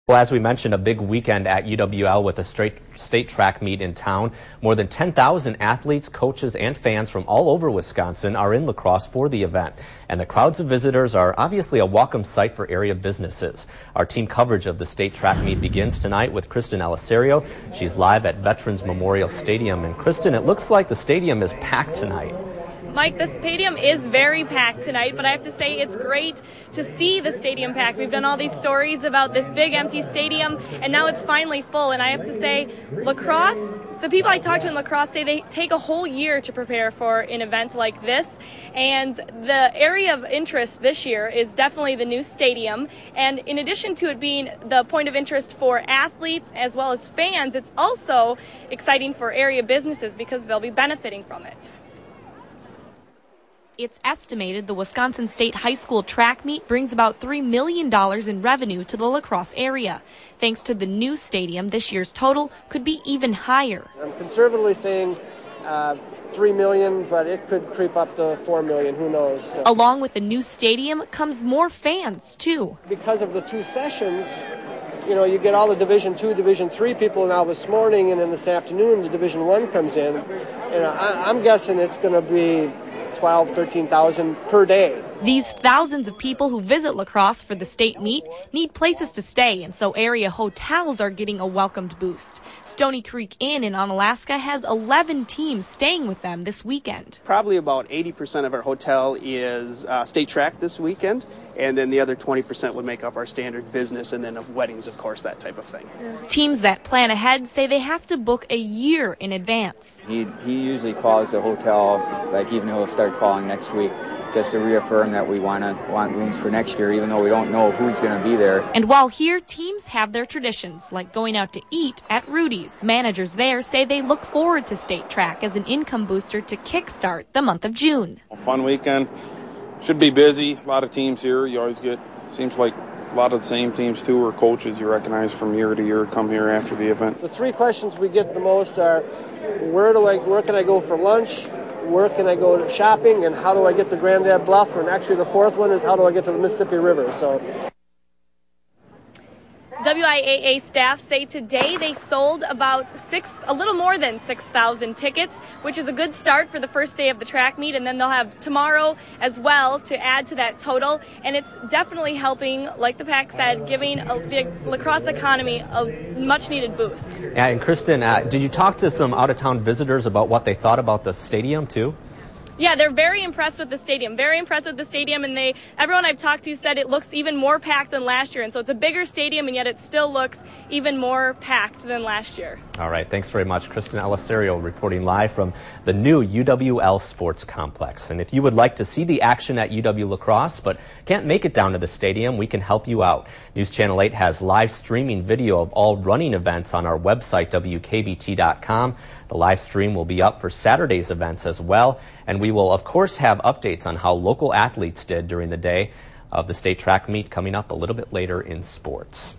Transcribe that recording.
Well, as we mentioned, a big weekend at UWL with a state track meet in town. More than 10,000 athletes, coaches, and fans from all over Wisconsin are in La Crosse for the event. And the crowds of visitors are obviously a welcome sight for area businesses. Our team coverage of the state track meet begins tonight with Kristen Alisario. She's live at Veterans Memorial Stadium. And Kristen, it looks like the stadium is packed tonight. Mike, the stadium is very packed tonight, but I have to say it's great to see the stadium packed. We've done all these stories about this big empty stadium, and now it's finally full. And I have to say, La Crosse, the people I talk to in La Crosse say they take a whole year to prepare for an event like this. And the area of interest this year is definitely the new stadium. And in addition to it being the point of interest for athletes as well as fans, it's also exciting for area businesses because they'll be benefiting from it. It's estimated the Wisconsin State High School track meet brings about $3 million in revenue to the La Crosse area. Thanks to the new stadium, this year's total could be even higher. I'm conservatively saying $3 million, but it could creep up to $4 million, who knows. So. Along with the new stadium comes more fans, too. Because of the two sessions, you know, you get all the Division II, Division III people now this morning, and then this afternoon the Division I comes in. And I'm guessing it's going to be 12,000, 13,000 per day. These thousands of people who visit La Crosse for the state meet need places to stay, and so area hotels are getting a welcomed boost. Stony Creek Inn in Onalaska has 11 teams staying with them this weekend. Probably about 80% of our hotel is state track this weekend, and then the other 20% would make up our standard business, and then of weddings, of course, that type of thing. Teams that plan ahead say they have to book a year in advance. He usually calls the hotel, like even he'll start calling next week, just to reaffirm that we want rooms for next year, even though we don't know who's going to be there. And while here, teams have their traditions, like going out to eat at Rudy's. Managers there say they look forward to state track as an income booster to kickstart the month of June. A fun weekend. Should be busy. A lot of teams here. You always get, seems like a lot of the same teams too, or coaches you recognize from year to year come here after the event. The three questions we get the most are, where can I go for lunch? Where can I go shopping, and how do I get to Grandad Bluff? And actually the fourth one is, how do I get to the Mississippi River? So WIAA staff say today they sold about a little more than 6,000 tickets, which is a good start for the first day of the track meet, and then they'll have tomorrow as well to add to that total. And it's definitely helping, like the PAC said, giving the La Crosse economy a much-needed boost. Yeah, and Kristen, did you talk to some out-of-town visitors about what they thought about the stadium, too? Yeah, they're very impressed with the stadium, and everyone I've talked to said it looks even more packed than last year, and so it's a bigger stadium, and yet it still looks even more packed than last year. All right, thanks very much. Kristen Alisario reporting live from the new UWL Sports Complex. And if you would like to see the action at UW La Crosse but can't make it down to the stadium, we can help you out. News Channel 8 has live streaming video of all running events on our website, WKBT.com. The live stream will be up for Saturday's events as well, and we will, of course, have updates on how local athletes did during the day of the state track meet coming up a little bit later in sports.